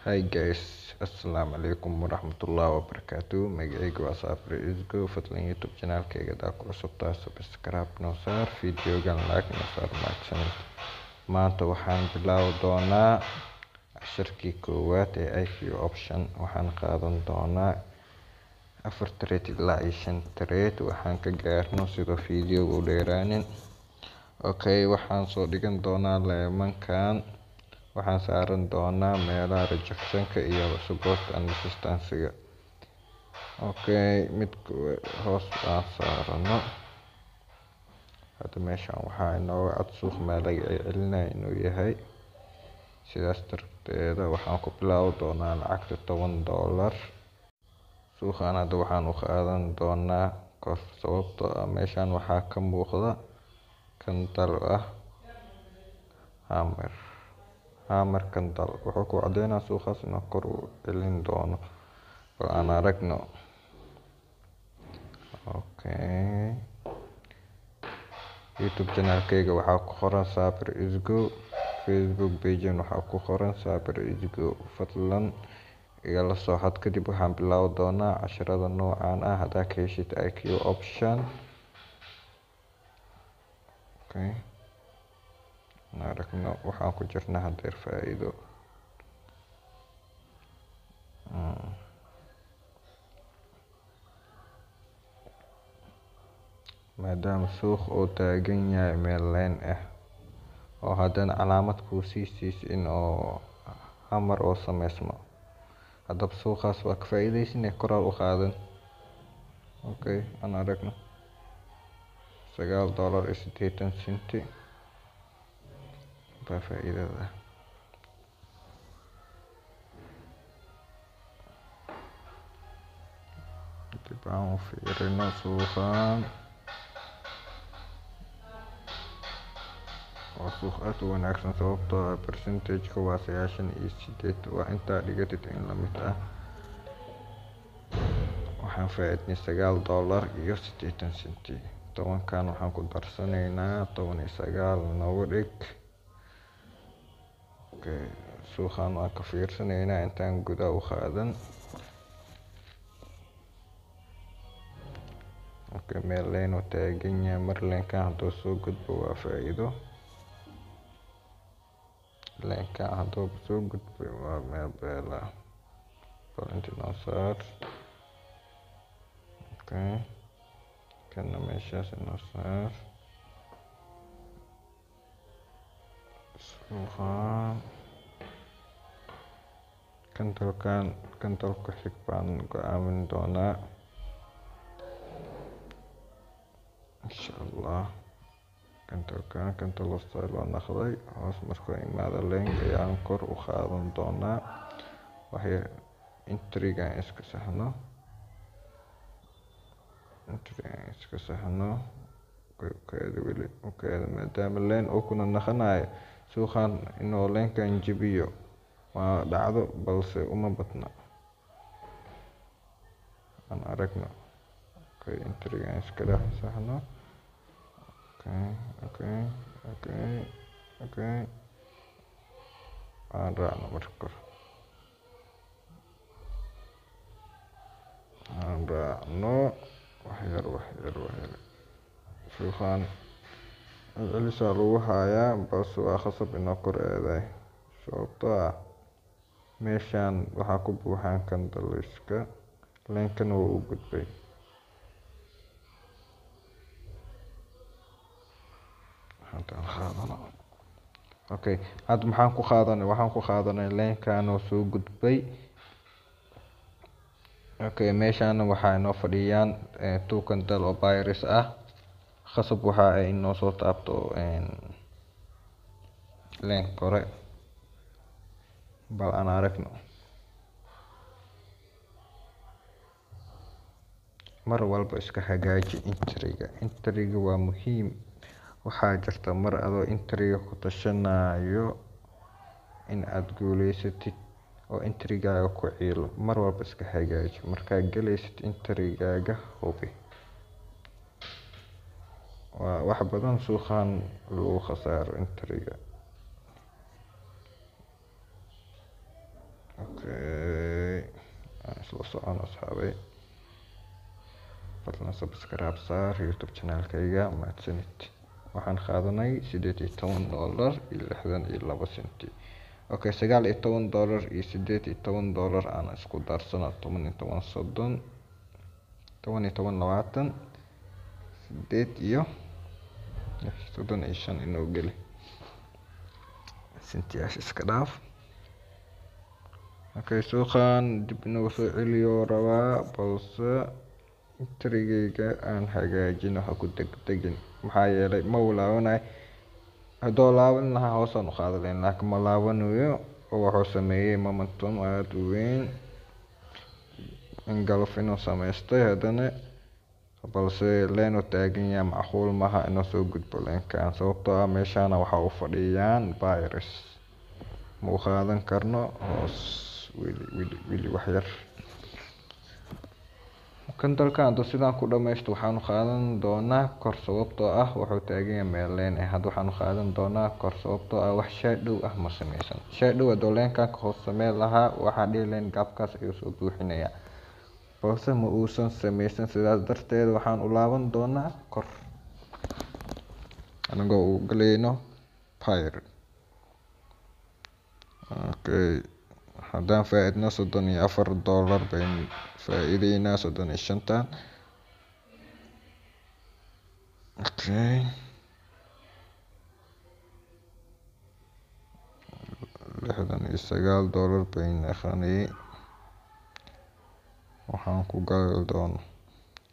Hi guys, Assalamualaikum warahmatullahi wabarakatuh. Magacayga waa Saabir Isgo. Fadlan YouTube channelkayga hadaa ku cusub tahay subscribe noo saar, videogan like noo saar mahadsanid. Maanta waxaan bilaabi doonaa casharkii koowaad ee IQ option. Waxaan qaadan doonaa 4 trade ilaa 5 trade. Waxaan ka gaarno sida videoga u dheeraanin. Okay, waxaan soo dhigan doonaa leemankan. Waxaan saaran doonaa meelaha rejectionka iyo support and resistance-ga. Okay, mid hoos aan saarano. Hadda meeshaan waxaa inooga cad suuq meelaha ay celinaya inuu yahay. Sidaas darteeda waxaan ku bilaabi doonaa lacagta $10. Suuqaan hadda waxaan u qaadan doonaa kor sababtoo ah meeshaan waxaa ka muuqda candle ah hammer candle. Wuxuu ku cadeynaa suuqaas inuu kor u celin doono. Bal aan aragno. Okay. YouTube channelkayga waxaa ku qoran Saabir Isgo. Facebook page waxaa ku qoran Saabir Isgo. Fadlan igala soo xad kadib waxaan bilaabi doonaa casharada noocan ah hadaa ka heshid IQ option. Okay. Aragno waxaan ku jirnaa hadeer faa'iido. Maadaama suuq uu taagan yahay meel leen ah oo haddana calaamad kuu in oo hammer oo sameysmo. Haddaba suuqaas waa ka faa'iidaysan koraal u qaadan. Okay, aan aragno $9.80 baa faa'iidada. Dib aan u fiirino suuqaan. Waa suuq aad u wanaagsan sababtoo ah percentage-ka waa 98. Waa intaa dhigatid in la mid ah. Waxaan faa'iidnay $9.80. 10kan waxaan ku darsanaynaa 19 noogu dhig. Okay, suuqaan waan ka fiirsanaynaa intaan gudaha u qaadan. Okay, meel leen oo taagan yahay mar leenkan hadduu soo gudbo waa faa'iido. Leenkan hadduu soo gudbo waa meel beela. Bal inta noo saar. Okay. Kana meeshaas noo saar. Suuqaan. Candle-ka xig baan go'aamin doonaa. Inshallah. Candle style waa naqday. Hoos markuu imaado leenka ayaan kor u qaadan doonaa. Waxay entry-gaan iska saxno. Okay, maadaama leen uu kuna naqanayo suuqaan inuu leenkan jibiyo waa dhacdo balse uma badna. Aan aragno. Okay, entry-gaan iska dhex saxno. Okay. Aan raacno marka. Aan raacno. wax yar. Suuqaan celisa lagu hayaa balse waa khasab inoo kor eeday. Sababtoo ah meeshaan waxaa ku buuxaan candle-iska. Leenkan wuu u gudbay. Okay, hadda maxaan ku qaadanay? Waxaan ku qaadanay leenkan oo soo gudbay. Okay, meeshaan waxaa inoo fadhiyaan 2 candle oo buyers ah. Khasab waxa ay inoo soo taabto leen kore. Bal aan aragno. Mar walba iska hagaaji entry-ga. Entry-ga waa muhiim. Waxaa jirta mar adoo entry-ga ku tashanayo in aad guuleysatid oo entry-gaaga ku ciilo. Mar walba iska hagaaji. Markaa galaysid entry-gaaga hubi. Waa wax badan suuqaan lagu khasaaro entry-ga. Okay. isla socon asxaabay. fadlan subscribe saar youtube channelkayga mahadsanid. waxaan qaadanay $18 iyo 62 senti. okay, $19 iyo $18 aan isku darsano 10 20 iyo 35 inoo geli sentiyaash iska dhaaf. okay, suuqan dib inuu soo celiyo rabaa, balse trigayga aan hagaajin waxa ku degdegin maxaa yeelay ma laabanay. haddoo laaban lahaa hoosaan u qaadi lahayn, laakiin ma laabanayo oo wuxuu sameeyey momentum aad u weyn, engulf inuu samaystay haddana, balse leen u taagan yahay macquul maaha inuu soo gudbo leenkan, sababtoo ah meeshaana waxa u fadhiyaan buyers. ma u qaadan karno hoos wili wax yar. kantalkan hadduu sidaan ku dhamaysto waxaanu qaadan doonaa kor, sababtoo ah wuxuu taagan yahay meel leen ah. hadda waxaanu qaadan doonaa kor sababtoo ah wax shadow ah ma samaysan. shadow hadduu leenkan ka hoos sameyn lahaa waxaa dhihi lahayn gaabkaas ayuu soo buuxinayaa, balse ma uusan samaysan. sidaas darteed waxaan u laaban doonaa kor anagoo u galayno pyre. okay, haddaan faa'iidno $34 bayn faa'iideynaa 35. okay, $69 bayn aqani waxaan ku gali doono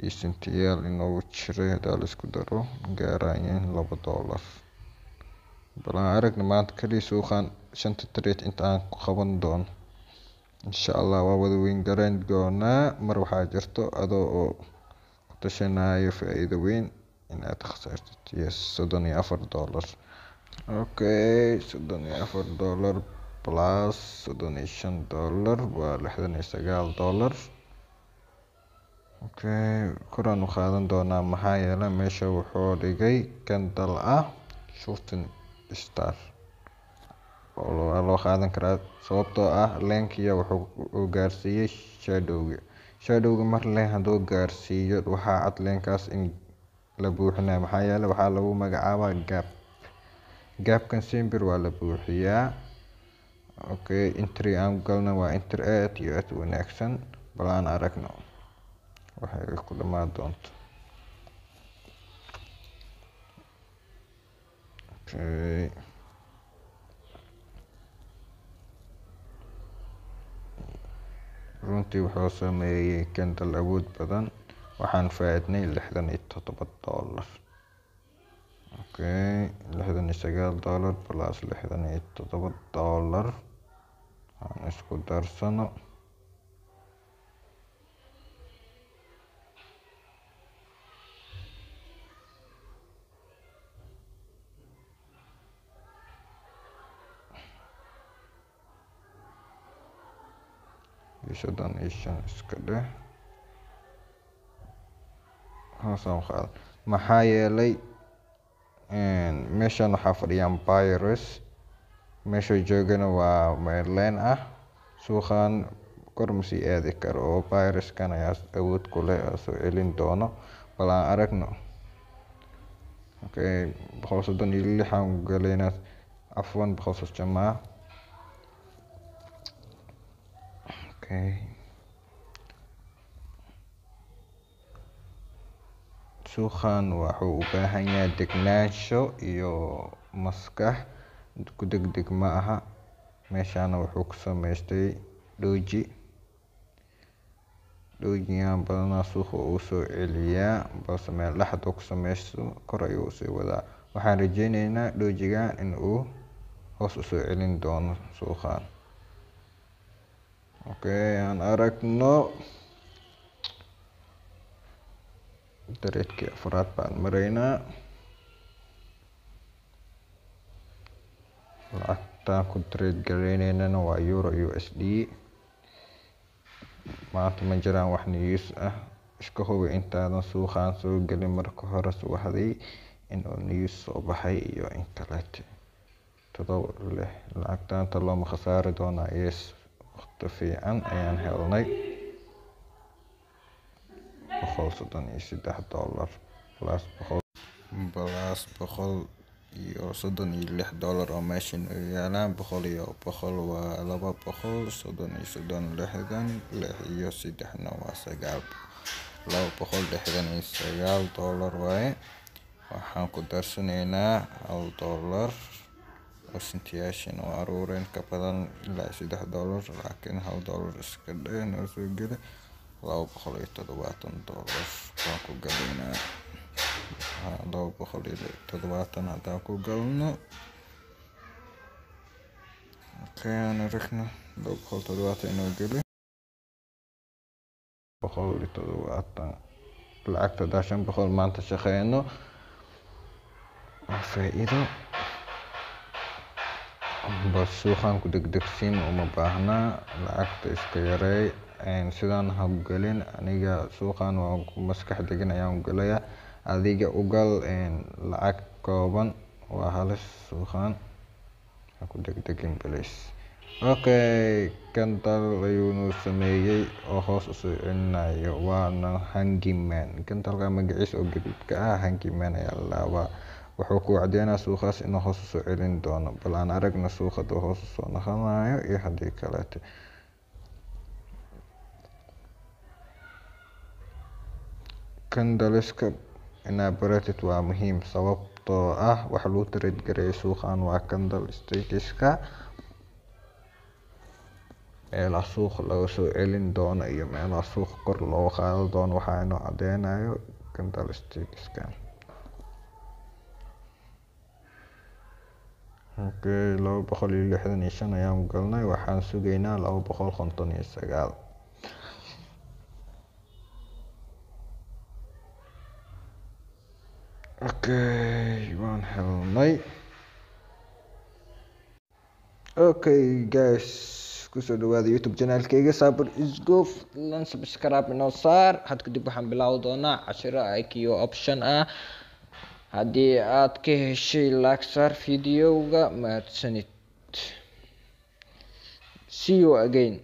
iyo sentiyaal inoogu jiray hadaa la isku daro gaarayeen $2. bal aan aragna maanta kaliya suuqan 5 trade inta aan ku qaban doono. insha Allah waa wada weyn garan doonaa. mar waxaa jirto adoo oo ku tashanayo faa'iido weyn inaad khasaartid. yes, $34. okay, $34 plus $35 waa $69. okay, koraan u qaadan doonaa maxaa yeelay meesha wuxuu dhigay candle ah shooting star oo loo qaadan karaa, sababtoo ah leenkiya wuxuu gaarsiiyey shadowga. mar leen hadduu gaarsiiyo waxaa cad leenkaas in la buuxinayo, maxaa yeelay waxaa lagu magacaabaa gaabkan simbir waa la buuxiyaa. okay, entry aan galna waa entry aad iyo aad wanaagsan. bal aan aragno waxay ku dhamaan doonto. okay, runtii wuxuu sameeyey candle awood badan. waxaan faa'iidnay $67. okay, $69 plus $67 aan isku darsano. iska dheh hoosaan qaad, maxaa yeelay meeshan waxaa fadhiyaan buyers, meesha joogana waa meel leen ah. suuqan kor ma sii aadi karo oo buyers-kan ayaa awood ku leh soo celin doono. bal aan aragno. okay, 136 aan galaynaa, afwan 100 okay, suuqan wuxuu u baahan yahay degnaansho iyo maskax, ku degdeg ma aha. meeshaana wuxuu ku samaystay doojiyan badanaa suuqa uu soo celiyaa, balse meel dhexda ku samaysto kor ayuu usii wadaa. waxaan rajeyneynaa doojigan in uu hoos u soo celin doono suuqan. okay, aan aragno dareedkii afraad baan maraynaa. lacagtaan ku trade galeynayna waa euro USD. maanta ma jiraan wax news ah. iska hubi intaadan suuqan soo gelin marka hore subaxdii in uu news soo baxay iyo in kaleete. lacagtaan looma khasaari doonaa. yes, waqti fiican ayaan helnay. $133 plus $136 oo meeshan u yaalaan. 100 iyo 100 waa 200, 30 iyo 30 60 iyo 3 waa 9. $269 waaye. waxaan ku darsanaynaa $1 oo sentiyaashan oo aruureen ka badan ilaa $3, laakiin $1 iska dheh noo soo geli. $270 waan ku galaynaa. 270 haddaan ku galno aan aragno 270 inoo geli. 170 lacagta haddaan 500 maanta shaqeyno waa faa'iido. bas suuqaan ku degdegsiin uma baahnaa, lacagta iska yareey. sidaan ha u gelin, aniga suuqaan waan ku maskax degin ayaan u gelayaa. adiga u gal lacag kooban waa halis suuqaan, ha ku degdegin please. okay, gantaal ayuu noo sameeyey oo hoos u soo celinayo, waana hangyman. gantaalka magaciisa oo gaduudka ah hangyman ayaa la laabaa. wuxuu ku cadeynaa suuqaas inuu hoos u soo celin doono. bal aan aragna suuqa hadduu hoos u soo noqonayo iyo haddii kaleete. candleska inaa baratid waa muhiim, sababtoo ah waxa lagu trade gareeyo suuqan waa candlestickska. meelaha suuq laga soo celin doono iyo meelaha suuq kor looga qaado doono waxaa inoo cadeynayo candlestickska. okay, 265 ayaan galnay. waxaan sugaynaa 259. okay, waan helnay. okay guys, kusoo dhawaada youtube channelkayga Saber Isgo. fadlan subscribe inoo saar. had kadib waxaan bilaawi doonaa cashiro IQ option ah. haddii aad ka heshay like saar videoga, mahadsanid. see you again.